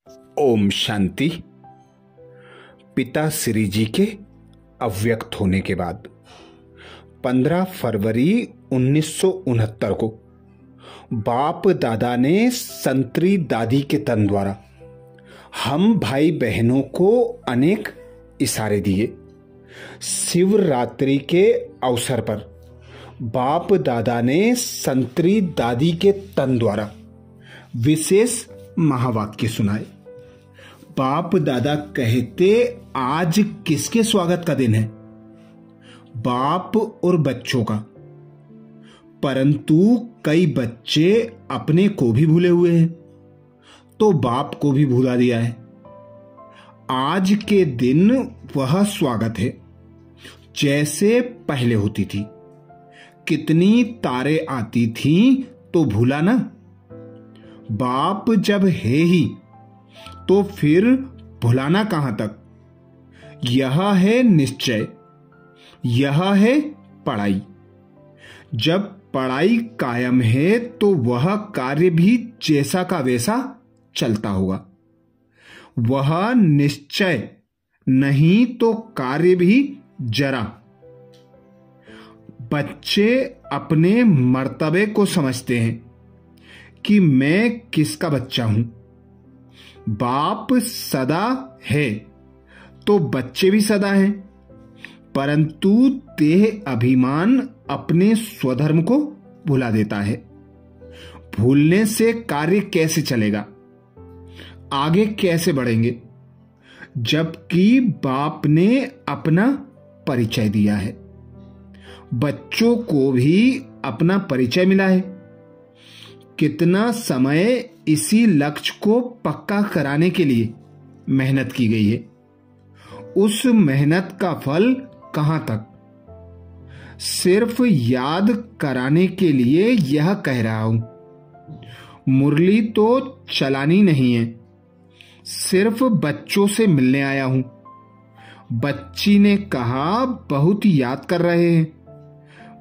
ओम शांति। पिता श्री जी के अव्यक्त होने के बाद 15 फरवरी 1969 को बाप दादा ने संतरी दादी के तन द्वारा हम भाई बहनों को अनेक इशारे दिए। शिवरात्रि के अवसर पर बाप दादा ने संतरी दादी के तन द्वारा विशेष महावाक्य सुनाए। बाप दादा कहते, आज किसके स्वागत का दिन है? बाप और बच्चों का। परंतु कई बच्चे अपने को भी भूले हुए हैं, तो बाप को भी भुला दिया है। आज के दिन वह स्वागत है जैसे पहले होती थी। कितनी तारे आती थी तो भूला ना? बाप जब है ही तो फिर भुलाना कहां तक? यह है निश्चय, यह है पढ़ाई। जब पढ़ाई कायम है तो वह कार्य भी जैसा का वैसा चलता होगा। वह निश्चय नहीं तो कार्य भी जरा। बच्चे अपने मर्तबे को समझते हैं कि मैं किसका बच्चा हूं। बाप सदा है तो बच्चे भी सदा हैं, परंतु देह अभिमान अपने स्वधर्म को भुला देता है। भूलने से कार्य कैसे चलेगा? आगे कैसे बढ़ेंगे? जबकि बाप ने अपना परिचय दिया है। बच्चों को भी अपना परिचय मिला है। कितना समय इसी लक्ष्य को पक्का कराने के लिए मेहनत की गई है। उस मेहनत का फल कहां तक? सिर्फ याद कराने के लिए यह कह रहा हूं। मुरली तो चलानी नहीं है, सिर्फ बच्चों से मिलने आया हूं। बच्ची ने कहा, बहुत याद कर रहे हैं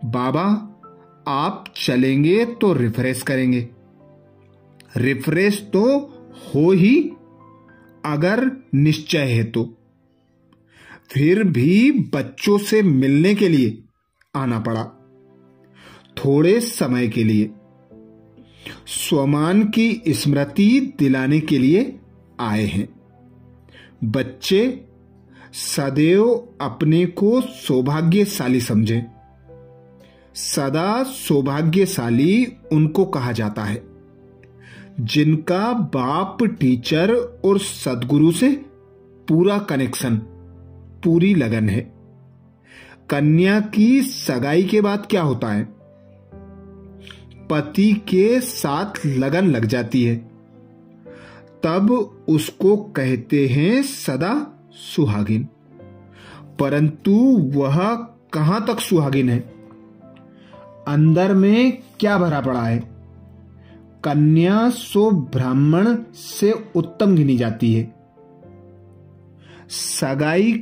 बाबा, आप चलेंगे तो रिफ्रेश करेंगे। रिफ्रेश तो हो ही अगर निश्चय है तो। फिर भी बच्चों से मिलने के लिए आना पड़ा, थोड़े समय के लिए। स्वमान की स्मृति दिलाने के लिए आए हैं। बच्चे सदैव अपने को सौभाग्यशाली समझें। सदा सौभाग्यशाली उनको कहा जाता है जिनका बाप, टीचर और सद्गुरु से पूरा कनेक्शन, पूरी लगन है। कन्या की सगाई के बाद क्या होता है? पति के साथ लगन लग जाती है, तब उसको कहते हैं सदा सुहागिन। परंतु वह कहां तक सुहागिन है? अंदर में क्या भरा पड़ा है? कन्या सो ब्राह्मण से उत्तम गिनी जाती है। सगाई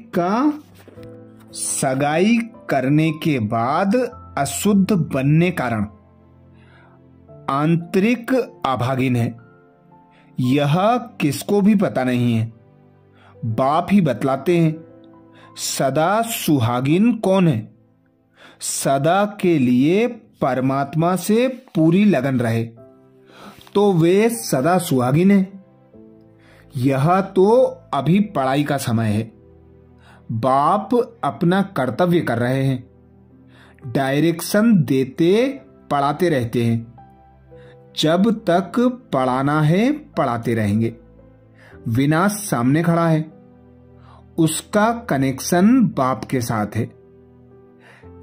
करने के बाद अशुद्ध बनने कारण आंतरिक अभागिन है। यह किसको भी पता नहीं है, बाप ही बतलाते हैं। सदा सुहागिन कौन है? सदा के लिए परमात्मा से पूरी लगन रहे तो वे सदा सुहागिन है। यह तो अभी पढ़ाई का समय है। बाप अपना कर्तव्य कर रहे हैं, डायरेक्शन देते पढ़ाते रहते हैं। जब तक पढ़ाना है पढ़ाते रहेंगे। विनाश सामने खड़ा है, उसका कनेक्शन बाप के साथ है।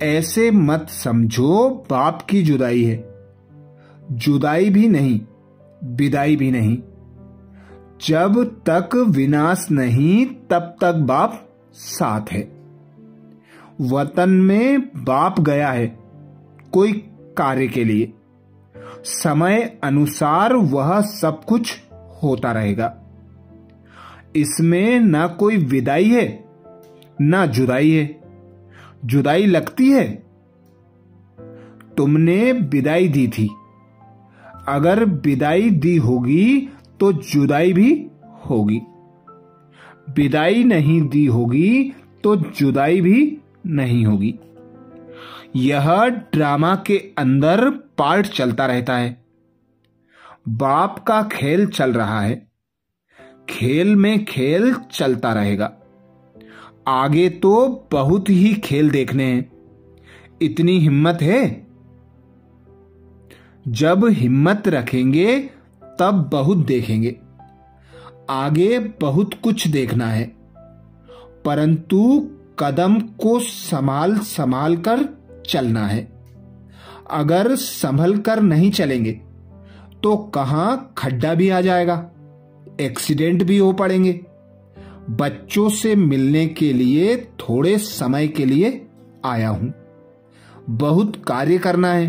ऐसे मत समझो बाप की जुदाई है। जुदाई भी नहीं, विदाई भी नहीं। जब तक विनाश नहीं तब तक बाप साथ है। वतन में बाप गया है कोई कार्य के लिए। समय अनुसार वह सब कुछ होता रहेगा। इसमें ना कोई विदाई है ना जुदाई है। जुदाई लगती है? तुमने विदाई दी थी, अगर विदाई दी होगी तो जुदाई भी होगी। विदाई नहीं दी होगी तो जुदाई भी नहीं होगी। यह ड्रामा के अंदर पार्ट चलता रहता है। बाप का खेल चल रहा है, खेल में खेल चलता रहेगा। आगे तो बहुत ही खेल देखने हैं। इतनी हिम्मत है? जब हिम्मत रखेंगे तब बहुत देखेंगे। आगे बहुत कुछ देखना है, परंतु कदम को संभाल संभाल कर चलना है। अगर संभल कर नहीं चलेंगे तो कहां खड्डा भी आ जाएगा, एक्सीडेंट भी हो पड़ेंगे। बच्चों से मिलने के लिए थोड़े समय के लिए आया हूं। बहुत कार्य करना है,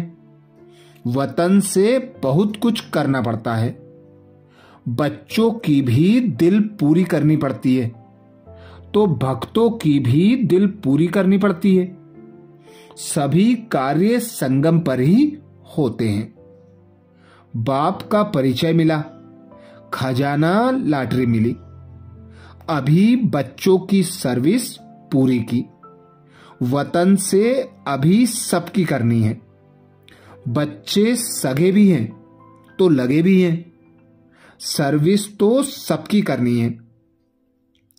वतन से बहुत कुछ करना पड़ता है। बच्चों की भी दिल पूरी करनी पड़ती है, तो भक्तों की भी दिल पूरी करनी पड़ती है। सभी कार्य संगम पर ही होते हैं। बाप का परिचय मिला, खजाना लॉटरी मिली। अभी बच्चों की सर्विस पूरी की, वतन से अभी सबकी करनी है। बच्चे सगे भी हैं तो लगे भी हैं। सर्विस तो सबकी करनी है।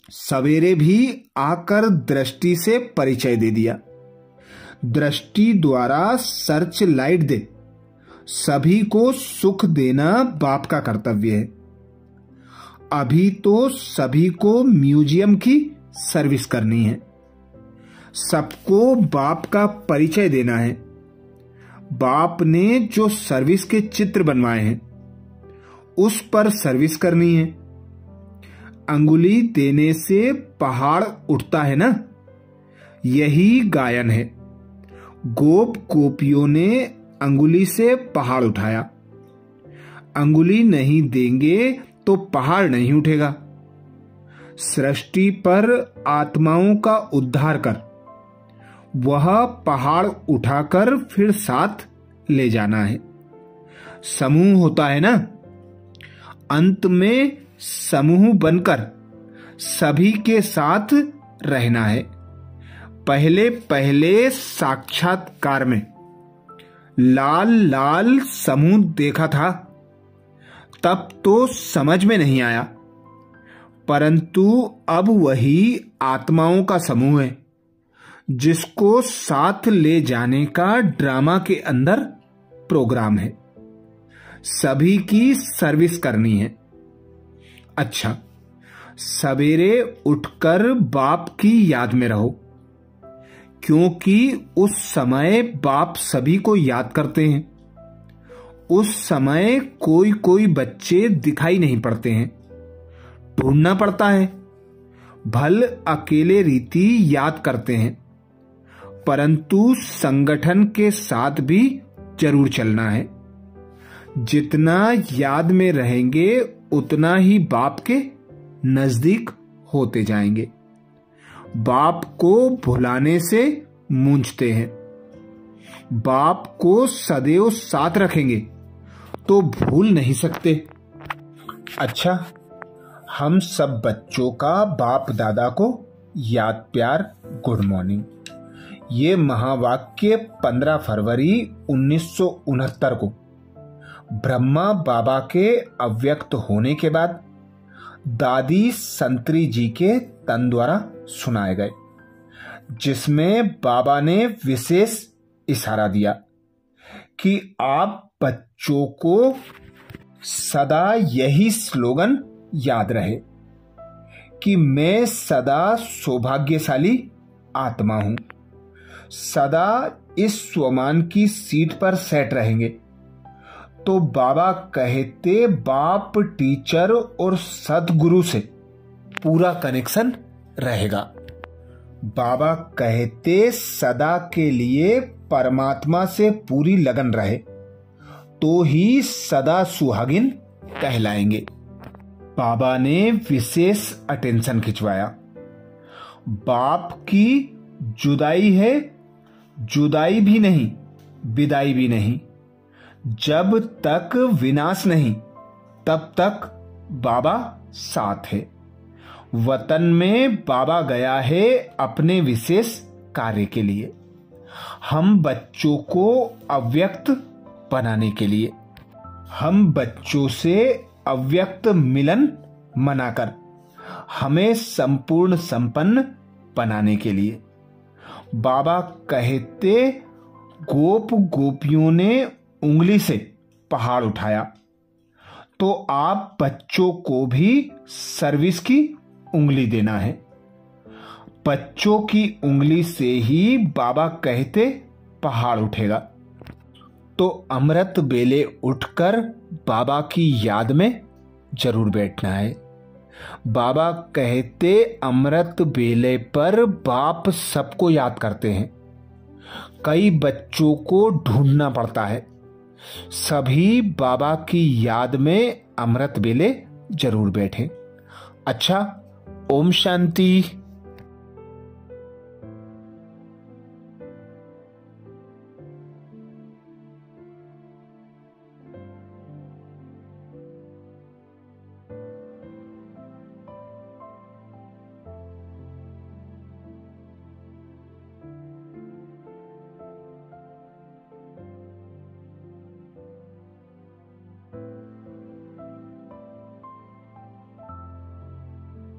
सवेरे भी आकर दृष्टि से परिचय दे दिया। दृष्टि द्वारा सर्च लाइट दे। सभी को सुख देना बाप का कर्तव्य है। अभी तो सभी को म्यूजियम की सर्विस करनी है। सबको बाप का परिचय देना है। बाप ने जो सर्विस के चित्र बनवाए हैं उस पर सर्विस करनी है। अंगुली देने से पहाड़ उठता है ना, यही गायन है। गोप गोपियों ने अंगुली से पहाड़ उठाया। अंगुली नहीं देंगे तो पहाड़ नहीं उठेगा। सृष्टि पर आत्माओं का उद्धार कर वह पहाड़ उठाकर फिर साथ ले जाना है। समूह होता है ना, अंत में समूह बनकर सभी के साथ रहना है। पहले पहले साक्षात्कार में लाल लाल समूह देखा था, तब तो समझ में नहीं आया, परंतु अब वही आत्माओं का समूह है जिसको साथ ले जाने का ड्रामा के अंदर प्रोग्राम है। सभी की सर्विस करनी है। अच्छा, सवेरे उठकर बाप की याद में रहो, क्योंकि उस समय बाप सभी को याद करते हैं। उस समय कोई कोई बच्चे दिखाई नहीं पड़ते हैं, ढूंढना पड़ता है। भल अकेले रीति याद करते हैं, परंतु संगठन के साथ भी जरूर चलना है। जितना याद में रहेंगे उतना ही बाप के नजदीक होते जाएंगे। बाप को भुलाने से मूंझते हैं। बाप को सदैव साथ रखेंगे तो भूल नहीं सकते। अच्छा, हम सब बच्चों का बाप दादा को याद प्यार गुड मॉर्निंग। ये महावाक्य 15 फरवरी 1969 को ब्रह्मा बाबा के अव्यक्त होने के बाद दादी संतरी जी के तन द्वारा सुनाए गए, जिसमें बाबा ने विशेष इशारा दिया कि आप बच्चों को सदा यही स्लोगन याद रहे कि मैं सदा सौभाग्यशाली आत्मा हूं। सदा इस स्वमान की सीट पर सेट रहेंगे तो बाबा कहते बाप, टीचर और सदगुरु से पूरा कनेक्शन रहेगा। बाबा कहते सदा के लिए परमात्मा से पूरी लगन रहे तो ही सदा सुहागिन कहलाएंगे। बाबा ने विशेष अटेंशन खिंचवाया। बाप की जुदाई है, जुदाई भी नहीं, विदाई भी नहीं। जब तक विनाश नहीं तब तक बाबा साथ है। वतन में बाबा गया है अपने विशेष कार्य के लिए, हम बच्चों को अव्यक्त बनाने के लिए, हम बच्चों से अव्यक्त मिलन मनाकर हमें संपूर्ण संपन्न बनाने के लिए। बाबा कहते गोप गोपियों ने उंगली से पहाड़ उठाया, तो आप बच्चों को भी सर्विस की उंगली देना है। बच्चों की उंगली से ही बाबा कहते पहाड़ उठेगा। तो अमृत बेले उठकर बाबा की याद में जरूर बैठना है। बाबा कहते अमृत बेले पर बाप सबको याद करते हैं। कई बच्चों को ढूंढना पड़ता है। सभी बाबा की याद में अमृत बेले जरूर बैठें। अच्छा, ओम शांति।